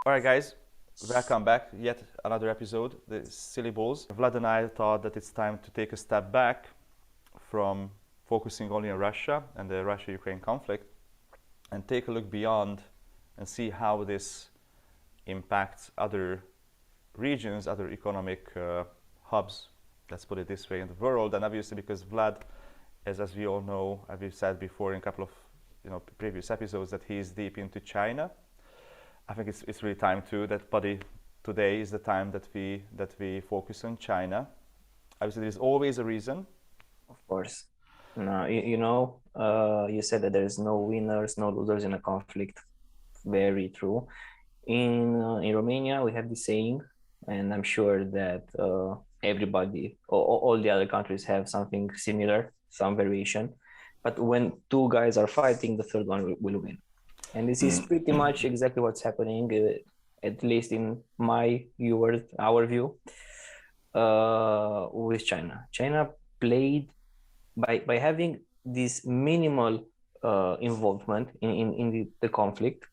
All right, guys, welcome back. Yet another episode, the Silly Balls. Vlad and I thought that it's time to take a step back from focusing only on Russia and the Russia-Ukraine conflict and take a look beyond and see how this impacts other regions, other economic hubs, let's put it this way, in the world. And obviously because Vlad, as we all know, as we've said before in a couple of previous episodes, that he's deep into China. I think it's really time too that today is the time that we focus on China. Obviously, there's always a reason. Of course. No, you said that there's no winners, no losers in a conflict. Very true. In Romania, we have this saying, and I'm sure that everybody, all the other countries have something similar, some variation. But when two guys are fighting, the third one will win. And this is pretty much exactly what's happening, at least in our view, with China. China played by having this minimal involvement in the conflict.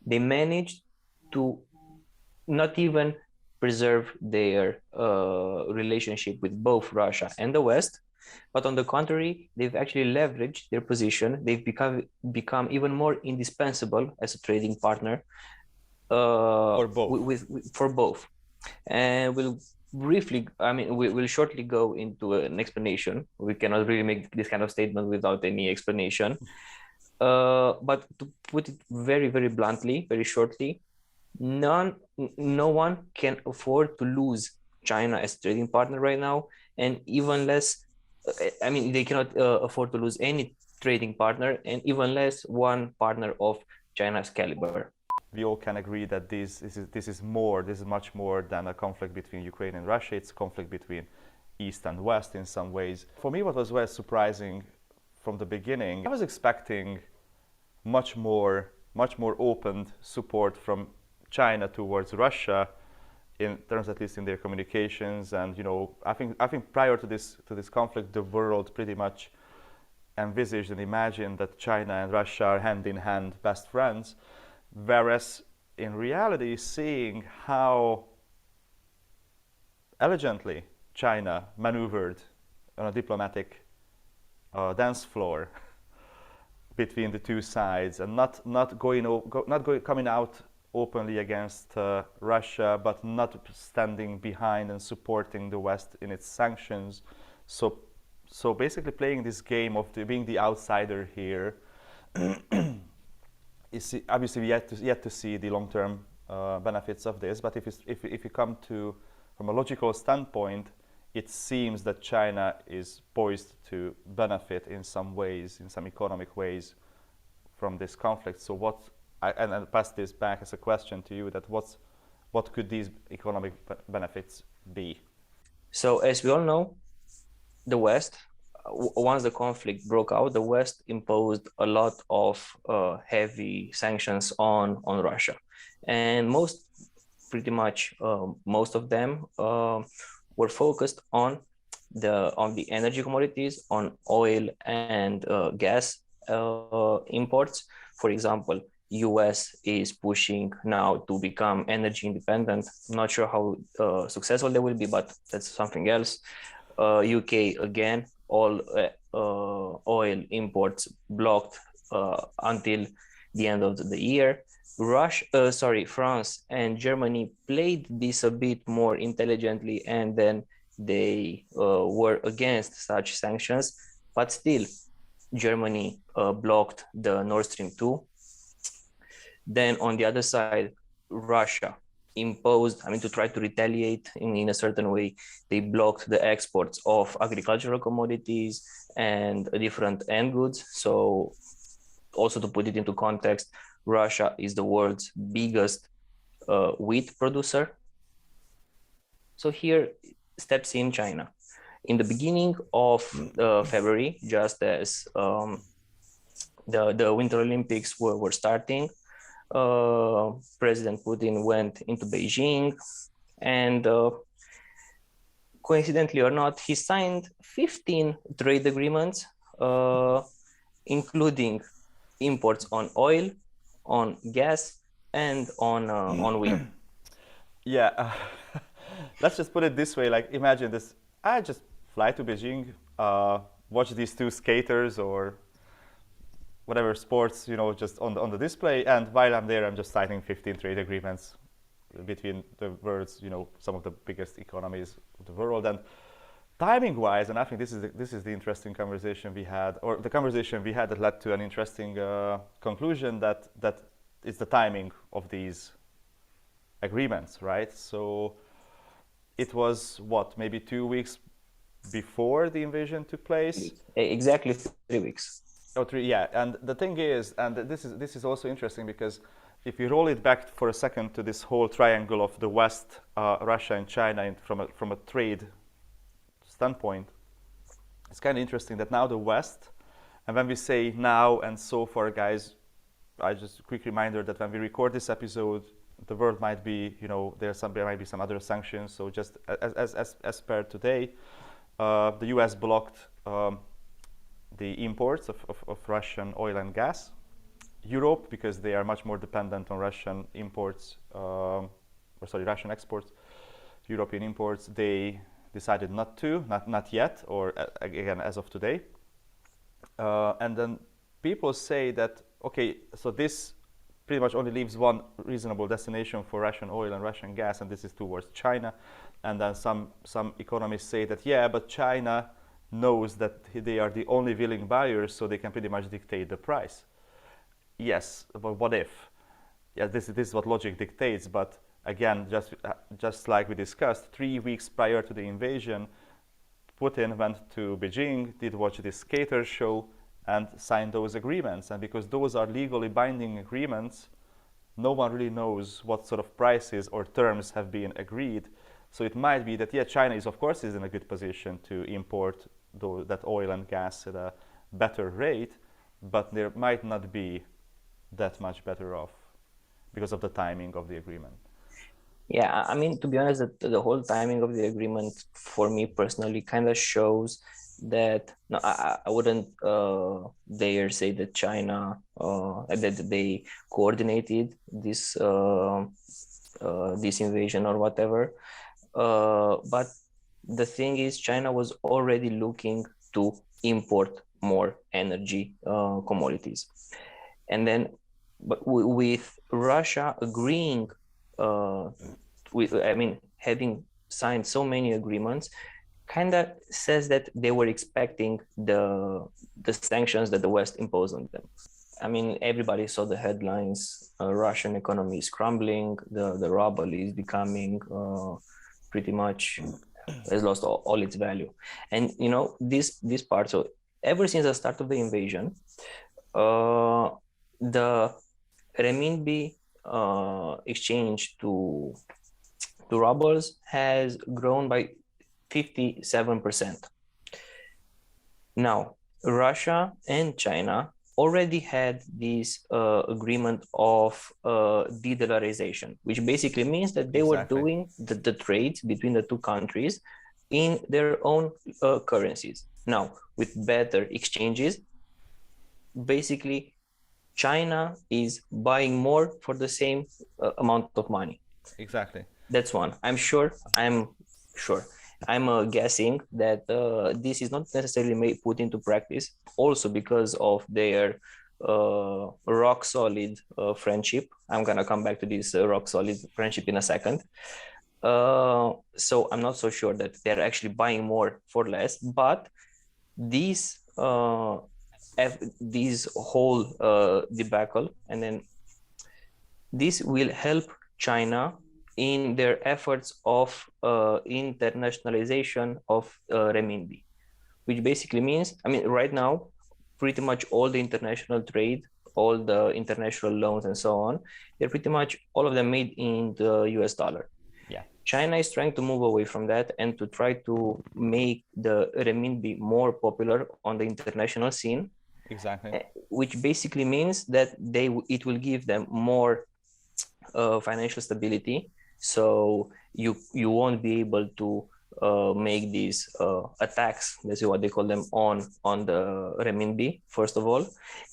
They managed to not even preserve their relationship with both Russia and the West, but on the contrary, they've actually leveraged their position. They've become even more indispensable as a trading partner for both. For both. And we'll shortly go into an explanation. We cannot really make this kind of statement without any explanation. But to put it very, very bluntly, very shortly, no one can afford to lose China as a trading partner right now, and even less. They cannot afford to lose any trading partner, and even less one partner of China's caliber. We all can agree that this is much more than a conflict between Ukraine and Russia. It's a conflict between East and West in some ways. For me, what was very surprising from the beginning, I was expecting much more open support from China towards Russia, in terms at least in their communications. And I think prior to this conflict, the world pretty much envisaged and imagined that China and Russia are hand in hand best friends, whereas in reality, seeing how elegantly China maneuvered on a diplomatic dance floor between the two sides, and not coming out openly against Russia, but not standing behind and supporting the West in its sanctions. So basically playing this game of being the outsider here. Is obviously yet to see the long-term benefits of this. But if you come to from a logical standpoint, it seems that China is poised to benefit in some ways, in some economic ways, from this conflict. So I'll pass this back as a question to you, that what could these economic benefits be? So as we all know, the West, once the conflict broke out, the West imposed a lot of heavy sanctions on Russia. And pretty much most of them were focused on the energy commodities, on oil and gas imports. For example, US is pushing now to become energy independent. I'm not sure how successful they will be, but that's something else. UK again, all oil imports blocked until the end of the year. France and Germany played this a bit more intelligently, and then they were against such sanctions, but still Germany blocked the Nord Stream 2. Then on the other side, Russia imposed, to try to retaliate in a certain way, they blocked the exports of agricultural commodities and different end goods. So also to put it into context, Russia is the world's biggest wheat producer. So here steps in China. In the beginning of February, just as the Winter Olympics were starting, President Putin went into Beijing, and coincidentally or not, he signed 15 trade agreements, including imports on oil, on gas, and on wind. Yeah, let's just put it this way. Like, imagine this: I just fly to Beijing, watch these two skaters or whatever sports, just on the display, and while I'm there, I'm just signing 15 trade agreements between the world's, some of the biggest economies of the world. And timing-wise, and I think this is the interesting conversation we had, or the conversation we had that led to an interesting conclusion that it's the timing of these agreements, right? So it was maybe 2 weeks before the invasion took place? Exactly 3 weeks. Oh, 3, yeah. And the thing is, and this is also interesting because if you roll it back for a second to this whole triangle of the West, Russia, and China, from a trade standpoint, it's kind of interesting that now the West, and when we say now and so far, guys, I just a quick reminder that when we record this episode, the world might be, there might be some other sanctions. So just as per today, the U.S. blocked the imports of Russian oil and gas. Europe, because they are much more dependent on Russian imports, Russian exports, European imports, they decided not yet, or again as of today. And then people say that, okay, so this pretty much only leaves one reasonable destination for Russian oil and Russian gas, and this is towards China. And then some economists say that, yeah, but China knows that they are the only willing buyers, so they can pretty much dictate the price. Yes, but what if? Yeah, this is what logic dictates, but again, just like we discussed, 3 weeks prior to the invasion, Putin went to Beijing, did watch this skater show, and signed those agreements. And because those are legally binding agreements, no one really knows what sort of prices or terms have been agreed. So it might be that, yeah, China is, of course, is in a good position to import that oil and gas at a better rate, but there might not be that much better off because of the timing of the agreement. Yeah, I mean, to be honest, the whole timing of the agreement for me personally kind of shows that I wouldn't dare say that China that they coordinated this this invasion or whatever, but the thing is, China was already looking to import more energy commodities, and then but with Russia agreeing having signed so many agreements, kind of says that they were expecting the sanctions that the West imposed on them. I mean, everybody saw the headlines. Russian economy is crumbling. The ruble is becoming pretty much has lost all its value. And this part. So ever since the start of the invasion, the Renminbi exchange to rubles has grown by 57%. Now, Russia and China already had this agreement of de-dollarization, which basically means that they were doing the trades between the two countries in their own currencies. Now, with better exchanges, basically, China is buying more for the same amount of money. Exactly. That's one. I'm sure. I'm guessing that this is not necessarily put into practice, also because of their rock solid friendship. I'm gonna come back to this rock solid friendship in a second. So I'm not so sure that they're actually buying more for less, but this whole debacle, and then this will help China in their efforts of internationalization of renminbi, which basically means, I mean, right now, pretty much all the international trade, all the international loans and so on, they're pretty much all of them made in the US dollar. Yeah. China is trying to move away from that and to try to make the renminbi more popular on the international scene. Exactly. Which basically means that it will give them more financial stability. So you won't be able to make these attacks, that's what they call them, on the renminbi. First of all,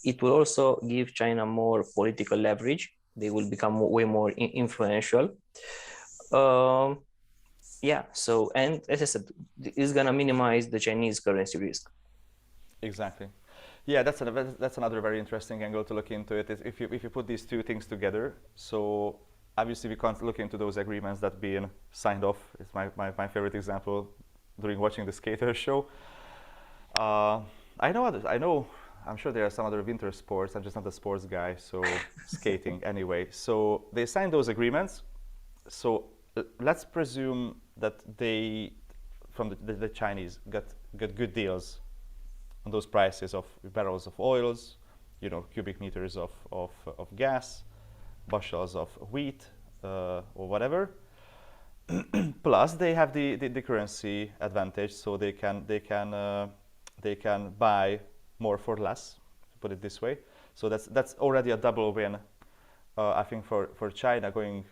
it will also give China more political leverage they will become way more influential. Yeah, so, and as I said, it's gonna minimize the Chinese currency risk. Exactly. Yeah, that's another very interesting angle to look into it. Is if you put these two things together, so obviously we can't look into those agreements that being signed off. It's my favorite example during watching the skater show. I know others. I'm sure there are some other winter sports. I'm just not a sports guy, so skating anyway. So they signed those agreements. So let's presume that they, from the Chinese, got good deals on those prices of barrels of oils, cubic meters of gas, bushels of wheat, or whatever. Plus, they have the currency advantage, so they can buy more for less, to put it this way. So that's already a double win, I think, for China, going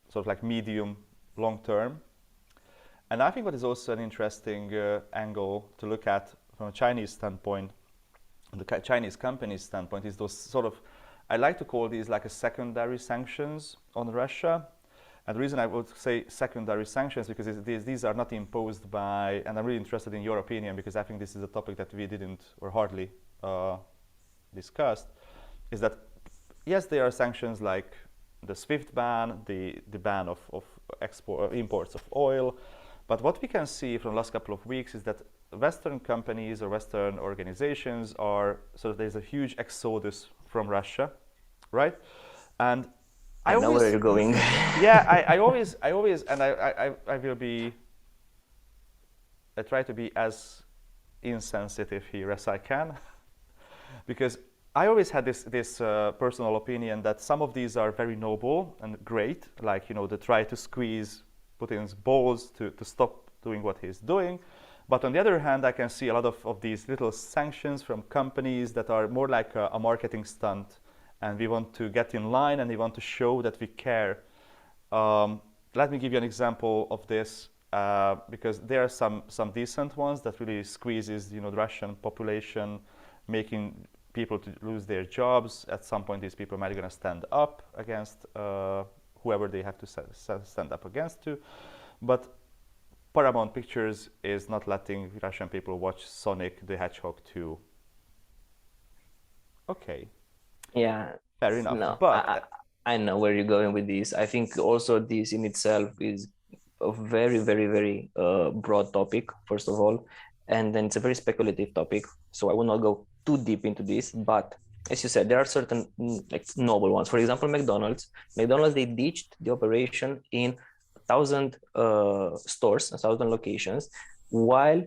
sort of like medium long term. And I think what is also an interesting angle to look at from a Chinese standpoint, the Chinese company's standpoint, is those sort of, I like to call these like a secondary sanctions on Russia. And the reason I would say secondary sanctions, because these are not imposed by, and I'm really interested in your opinion, because I think this is a topic that we didn't or hardly discussed, is that yes, there are sanctions like the SWIFT ban, the ban of imports of oil, but what we can see from the last couple of weeks is that Western companies or Western organizations are, so there's a huge exodus from Russia, right? And I know where you're going. Yeah, I always, and I will be, I try to be as insensitive here as I can, because I always had this personal opinion that some of these are very noble and great, like, they try to squeeze Putin's balls to stop doing what he's doing. But on the other hand, I can see a lot of these little sanctions from companies that are more like a marketing stunt, and we want to get in line and we want to show that we care. Let me give you an example of this, because there are some decent ones that really squeezes the Russian population, making people to lose their jobs. At some point, these people might be going to stand up against whoever they have to stand up against to. But Paramount Pictures is not letting Russian people watch Sonic the Hedgehog 2. Okay. Yeah. Fair enough. No, But I know where you're going with this. I think also this in itself is a very, very, very broad topic, first of all. And then it's a very speculative topic. So I will not go too deep into this. But as you said, there are certain like noble ones. For example, McDonald's, they ditched the operation in 1,000 stores, 1,000 locations, while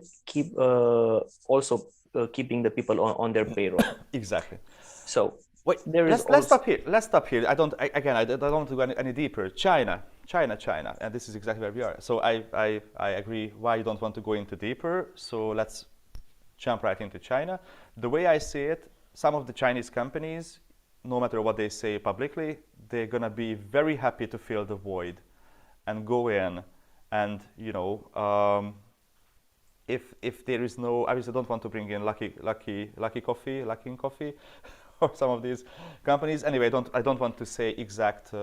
also keeping the people on their payroll. Exactly. So wait, let's stop here. I don't want to go any deeper. China, and this is exactly where we are. So I agree why you don't want to go into deeper. So let's jump right into China. The way I see it, some of the Chinese companies, no matter what they say publicly, they're gonna be very happy to fill the void and go in, and if there is no, obviously I don't want to bring in Lucky Coffee, or some of these companies. Anyway, I don't want to say exact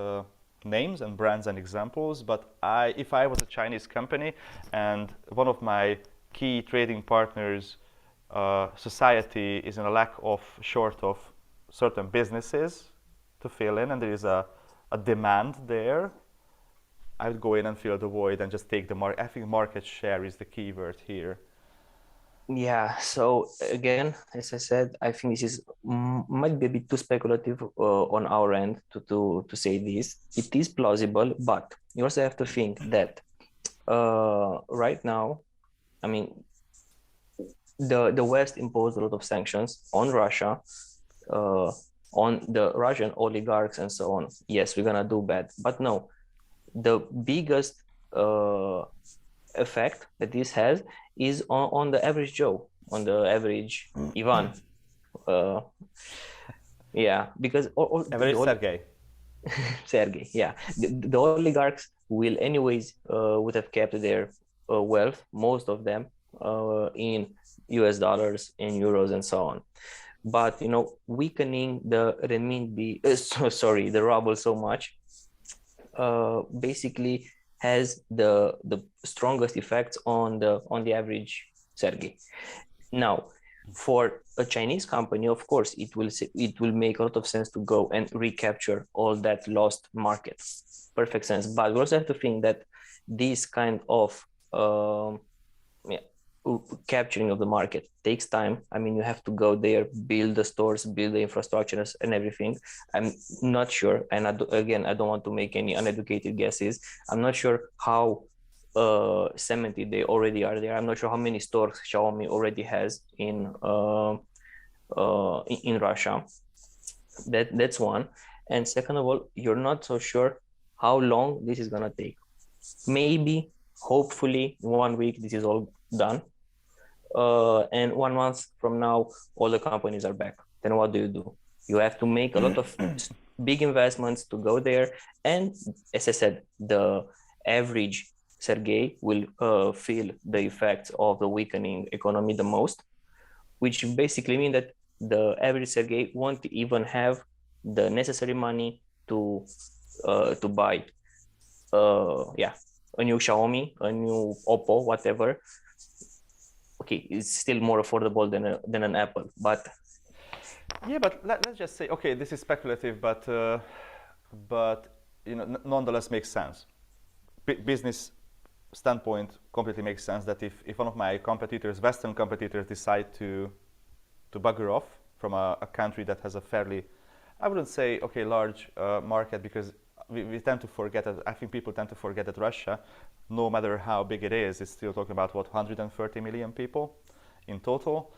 names and brands and examples, but if I was a Chinese company and one of my key trading partners, society is in a lack of short of certain businesses to fill in, and there is a demand there, I would go in and fill the void and just take the market. I think market share is the key word here. Yeah, so again, as I said, I think this is might be a bit too speculative on our end to say this. It is plausible, but you also have to think that right now, I mean, the West imposed a lot of sanctions on Russia, on the Russian oligarchs and so on. Yes, we're gonna do bad, but no, the biggest effect that this has is on the average Joe, on the average Ivan. Yeah, because average Sergey, yeah, the oligarchs will anyways would have kept their wealth, most of them, in US dollars, in euros, and so on. but weakening the renminbi, the ruble so much, basically has the strongest effects on the average Sergei. Now, for a Chinese company, of course, it will make a lot of sense to go and recapture all that lost market. Perfect sense. But we also have to think that this kind of capturing of the market takes time. I mean, you have to go there, build the stores, build the infrastructures and everything. I'm not sure, and I don't want to make any uneducated guesses. I'm not sure how cemented they already are there. I'm not sure how many stores Xiaomi already has in Russia. That's one. And second of all, you're not so sure how long this is gonna take. Maybe, hopefully, 1 week this is all done, and 1 month from now all the companies are back. Then what do? You have to make a lot of big investments to go there, and as I said, the average Sergei will feel the effects of the weakening economy the most, which basically mean that the average Sergei won't even have the necessary money to buy a new Xiaomi, a new Oppo, whatever. Okay, it's still more affordable than an Apple, but yeah, but let's just say, okay, this is speculative, but nonetheless makes sense. Business standpoint completely makes sense that if one of my competitors, Western competitors, decide to bugger off from a country that has a fairly, I wouldn't say large market, because we tend to forget that. I think people tend to forget that Russia, no matter how big it is still talking about 130 million people in total,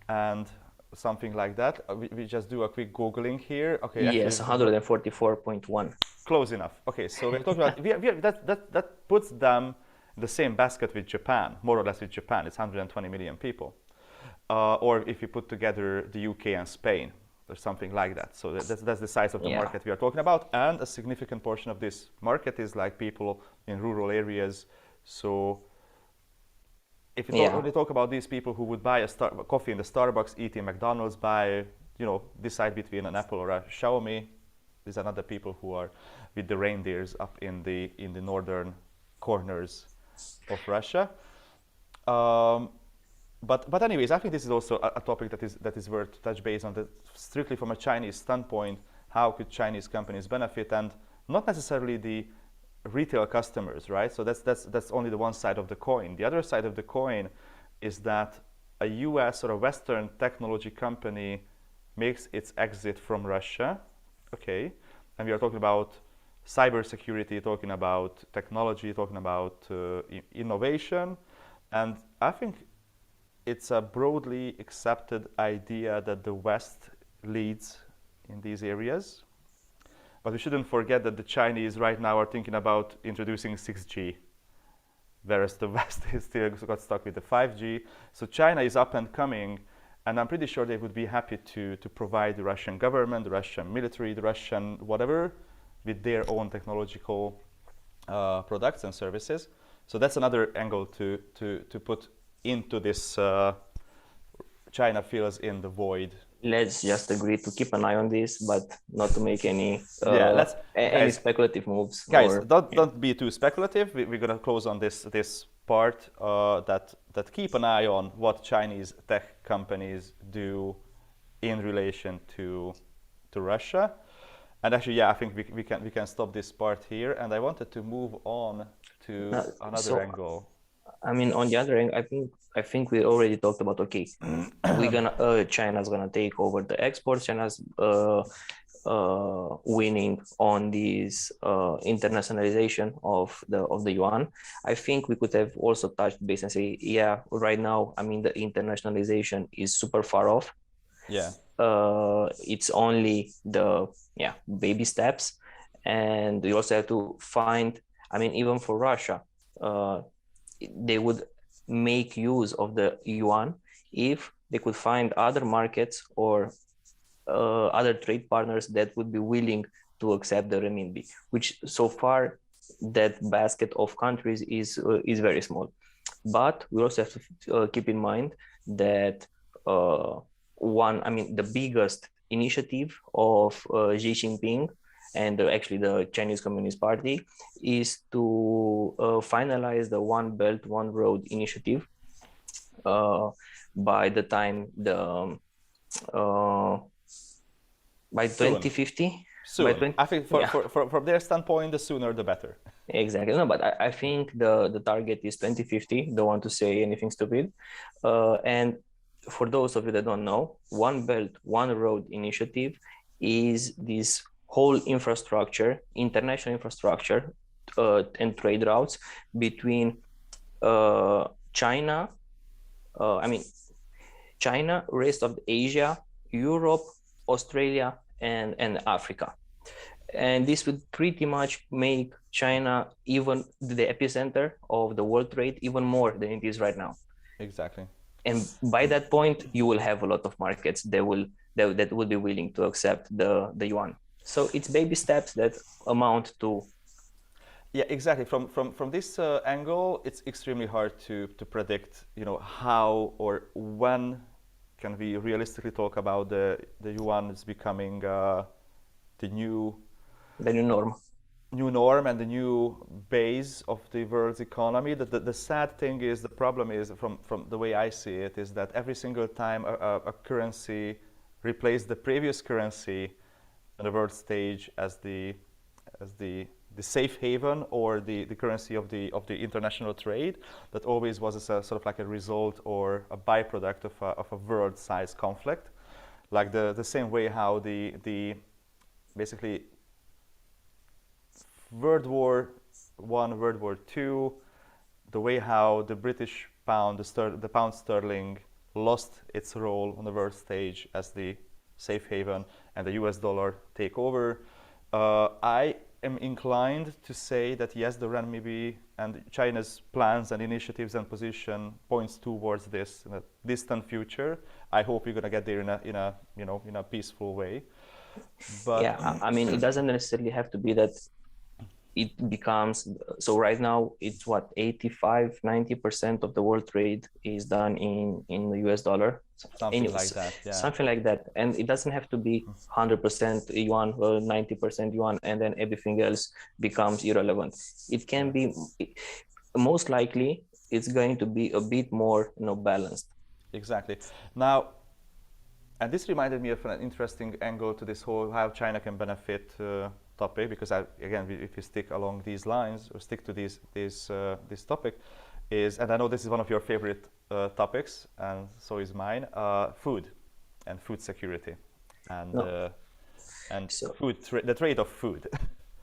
and something like that. We just do a quick googling here. Okay. Yes, 144.1. Close enough. Okay, so we're talking about that puts them in the same basket with Japan, more or less with Japan. It's 120 million people, or if you put together the UK and Spain, or something like that. So that's the size of the market we are talking about, and a significant portion of this market is like people in rural areas. So if you only talk about these people who would buy a coffee in the Starbucks, eat in McDonald's, decide between an Apple or a Xiaomi, these are not the people who are with the reindeers up in the northern corners of Russia. But anyways, I think this is also a topic that is worth to touch base on. That strictly from a Chinese standpoint, how could Chinese companies benefit, and not necessarily the retail customers, right? So that's only the one side of the coin. The other side of the coin is that a US or a Western technology company makes its exit from Russia, okay, and we are talking about cybersecurity, talking about technology, talking about innovation, and I think it's a broadly accepted idea that the West leads in these areas. But we shouldn't forget that the Chinese right now are thinking about introducing 6G, whereas the West is still got stuck with the 5G. So China is up and coming, and I'm pretty sure they would be happy to provide the Russian government, the Russian military, the Russian whatever, with their own technological products and services. So that's another angle to put into this China fills in the void. Let's just agree to keep an eye on this, but not to make any speculative moves. Guys, don't be too speculative. We're gonna close on this part that keep an eye on what Chinese tech companies do in relation to Russia. And actually, I think we can stop this part here. And I wanted to move on to another angle. I mean, on the other end, I think we already talked about, okay, China's gonna take over the exports. China's winning on this internationalization of the yuan. I think we could have also touched base and say, yeah, right now, I mean, the internationalization is super far off. Yeah. It's only the baby steps, and we also have to find. I mean, even for Russia, they would make use of the yuan if they could find other markets or other trade partners that would be willing to accept the renminbi, which so far that basket of countries is very small. But we also have to keep in mind that the biggest initiative of Xi Jinping and actually the Chinese Communist Party is to finalize the One Belt, One Road initiative by the time by 2050. Soon. I think from their standpoint, the sooner the better. Exactly. No, but I think the target is 2050. Don't want to say anything stupid. And for those of you that don't know, One Belt, One Road initiative is this whole infrastructure, international infrastructure and trade routes between China, China, rest of Asia, Europe, Australia, and Africa. And this would pretty much make China even the epicenter of the world trade even more than it is right now. Exactly. And by that point, you will have a lot of markets that will be willing to accept the yuan. So it's baby steps that amount to. Yeah, exactly. From this angle, it's extremely hard to predict, how or when can we realistically talk about the yuan is becoming the new norm and the new base of the world's economy. The sad thing is, the problem is, from the way I see it, is that every single time a currency replaced the previous currency on the world stage as the safe haven or the currency of the international trade, that always was a sort of like a result or a byproduct of a world-size conflict. Like the same way how the basically World War I, World War II, the way how the British pound, the pound sterling lost its role on the world stage as the safe haven and the US dollar take over. I am inclined to say that yes, the Renminbi and China's plans and initiatives and position points towards this in a distant future. I hope we're gonna get there in a peaceful way. But yeah, it doesn't necessarily have to be that it becomes so. Right now, it's 85-90% of the world trade is done in the US dollar. Something like that. Yeah. Something like that, and it doesn't have to be 100% yuan or 90% yuan, and then everything else becomes irrelevant. It can be, most likely, it's going to be a bit more, balanced. Exactly. Now, and this reminded me of an interesting angle to this whole how China can benefit topic, because if you stick along these lines or stick to this topic, and I know this is one of your favorite topics, and so is mine, food and food security, and the trade of food.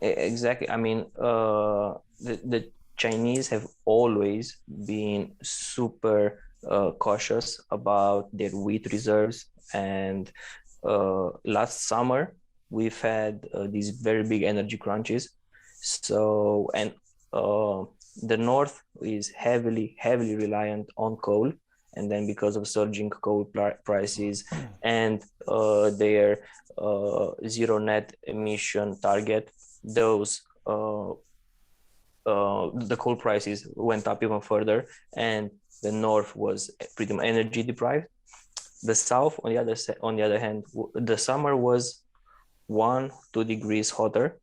Exactly. The Chinese have always been super cautious about their wheat reserves, and last summer we've had these very big energy crunches. So, and the north is heavily reliant on coal, and then because of surging coal prices and their zero net emission target, those the coal prices went up even further, and the north was pretty much energy deprived. The south, on the other hand, the summer was 1-2 degrees hotter,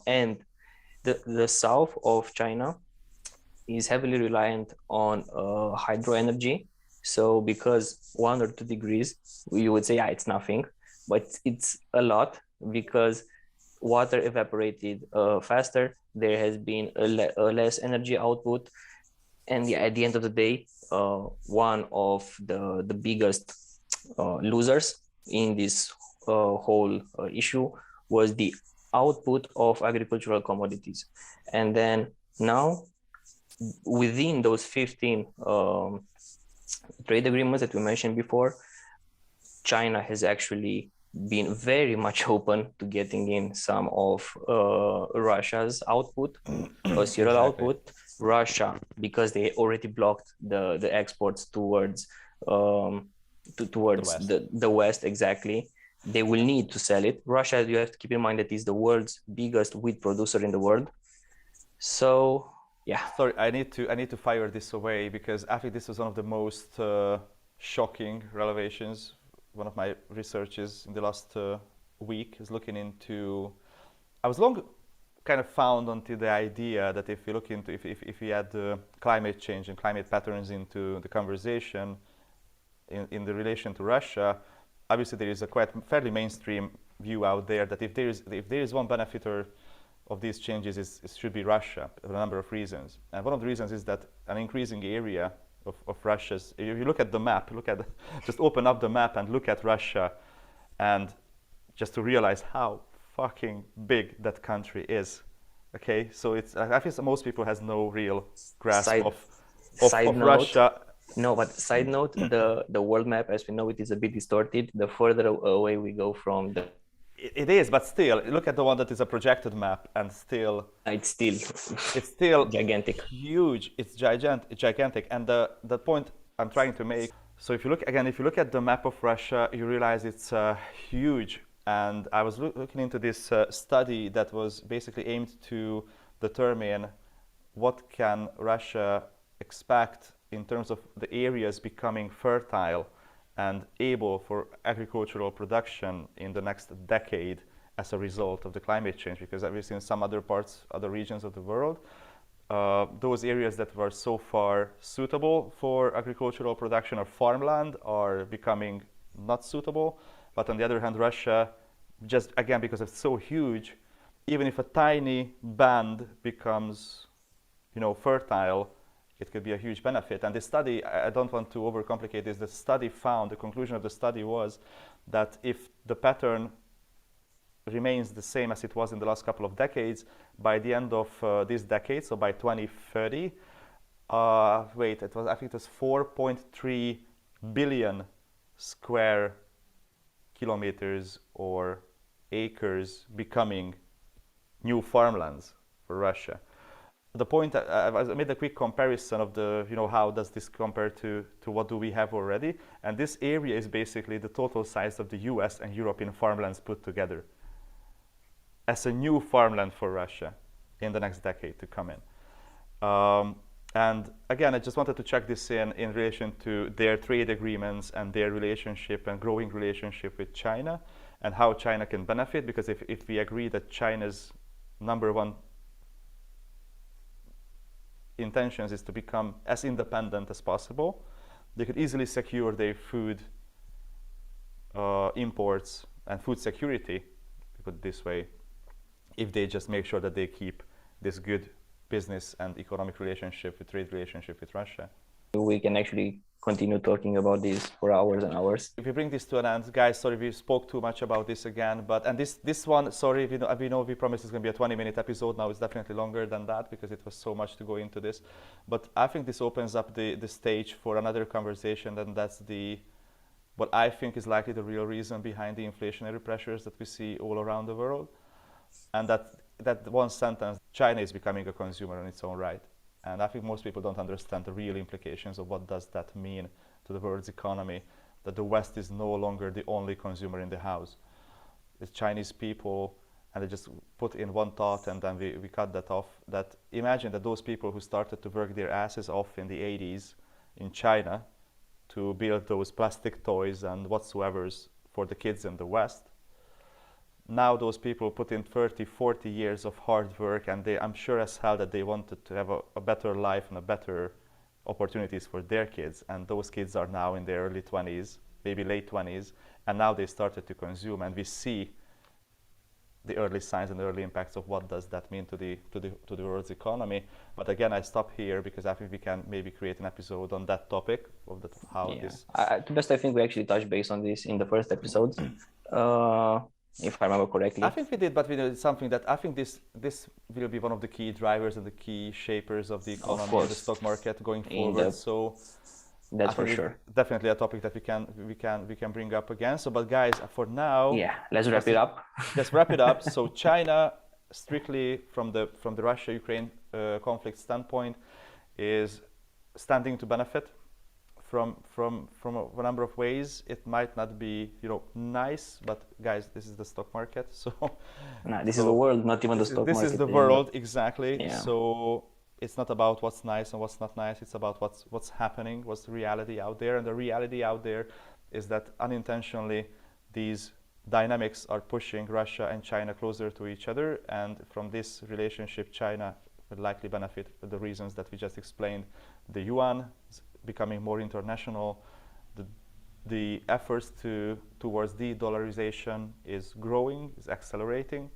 and the south of China is heavily reliant on hydro energy. So because 1 or 2 degrees, you would say, yeah, it's nothing, but it's a lot, because water evaporated faster, there has been a less energy output, and at the end of the day, one of the biggest losers in this whole issue was the output of agricultural commodities. And then now, within those 15 trade agreements that we mentioned before, China has actually been very much open to getting in some of Russia's output, cereal output. Russia, because they already blocked the exports towards the West, exactly. They will need to sell it. Russia, you have to keep in mind that is the world's biggest wheat producer in the world. So, yeah. Sorry, I need to fire this away, because I think this was one of the most shocking revelations one of my researches in the last week is looking into. I was long kind of found onto the idea that if you look into if we add climate change and climate patterns into the conversation in the relation to Russia, obviously there is a quite fairly mainstream view out there that if there is one benefiter of these changes, it should be Russia for a number of reasons. And one of the reasons is that an increasing area of Russia's, if you look at the map, just open up the map and look at Russia, and just to realize how fucking big that country is. Okay, so I think most people has no real grasp of Russia. No, but side note, the world map as we know it is a bit distorted the further away we go from the. It is, but still, look at the one that is a projected map, and still it's still gigantic, huge. It's gigantic, and the point I'm trying to make. So if you look at the map of Russia, you realize it's huge. And I was looking into this study that was basically aimed to determine what can Russia expect in terms of the areas becoming fertile and able for agricultural production in the next decade as a result of the climate change. Because obviously in some other regions of the world, those areas that were so far suitable for agricultural production or farmland are becoming not suitable. But on the other hand, Russia, just again because it's so huge, even if a tiny band becomes, fertile, it could be a huge benefit. And the study, I don't want to overcomplicate this, the conclusion of the study was that if the pattern remains the same as it was in the last couple of decades, by the end of this decade, so by 2030, I think it was 4.3 billion square kilometers or acres becoming new farmlands for Russia. The point, I made a quick comparison of how does this compare to what do we have already, and this area is basically the total size of the US and European farmlands put together as a new farmland for Russia in the next decade to come in. And again, I just wanted to check this in relation to their trade agreements and their relationship and growing relationship with China and how China can benefit, because if we agree that China's number one intentions is to become as independent as possible, they could easily secure their food imports and food security, to put it this way, if they just make sure that they keep this good business and economic trade relationship with Russia. We can actually continue talking about this for hours and hours. If we bring this to an end, guys, sorry we spoke too much about this again, and this one, sorry, we promised it's going to be a 20-minute episode. Now it's definitely longer than that because it was so much to go into this. But I think this opens up the stage for another conversation, and that's what I think is likely the real reason behind the inflationary pressures that we see all around the world. And that one sentence, China is becoming a consumer in its own right. And I think most people don't understand the real implications of what does that mean to the world's economy, that the West is no longer the only consumer in the house. It's Chinese people, and they just put in one thought and then we cut that off. That imagine that those people who started to work their asses off in the 80s in China to build those plastic toys and whatsoevers for the kids in the West, now those people put in 30, 40 years of hard work, and I'm sure as hell that they wanted to have a better life and a better opportunities for their kids. And those kids are now in their early 20s, maybe late 20s, and now they started to consume. And we see the early signs and the early impacts of what does that mean to the world's economy. But again, I stop here because I think we can maybe create an episode on that topic of this. To best, I think we actually touched base on this in the first episode. If I remember correctly. I think we did, but we did something that I think this will be one of the key drivers and the key shapers of the economy and the stock market going forward. So that's for sure. Definitely a topic that we can bring up again. So, but guys, for now, let's wrap it up. Let's wrap it up. So China, strictly from the Russia-Ukraine conflict standpoint, is standing to benefit from a number of ways. It might not be nice, but guys, this is the stock market, so this is the world, not even the stock market. This is the world, exactly. Yeah. So it's not about what's nice and what's not nice. It's about what's happening, what's the reality out there, and the reality out there is that unintentionally these dynamics are pushing Russia and China closer to each other, and from this relationship China will likely benefit for the reasons that we just explained. The yuan is becoming more international, the efforts towards de-dollarization is growing, is accelerating.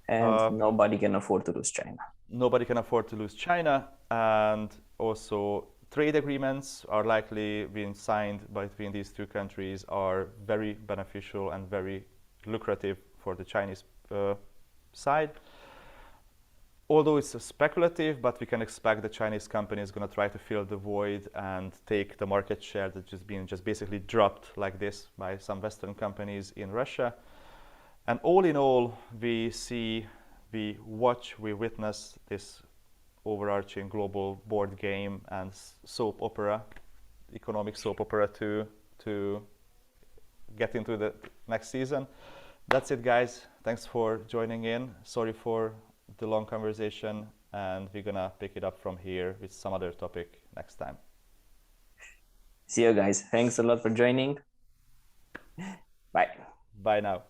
And nobody can afford to lose China. Nobody can afford to lose China, and also trade agreements are likely being signed between these two countries are very beneficial and very lucrative for the Chinese side. Although it's speculative, but we can expect the Chinese company is going to try to fill the void and take the market share that's just been basically dropped like this by some Western companies in Russia. And all in all, we witness this overarching global board game and soap opera, economic soap opera to get into the next season. That's it, guys. Thanks for joining in. Sorry for the long conversation, and we're gonna pick it up from here with some other topic next time. See you guys. Thanks a lot for joining. Bye. Bye now.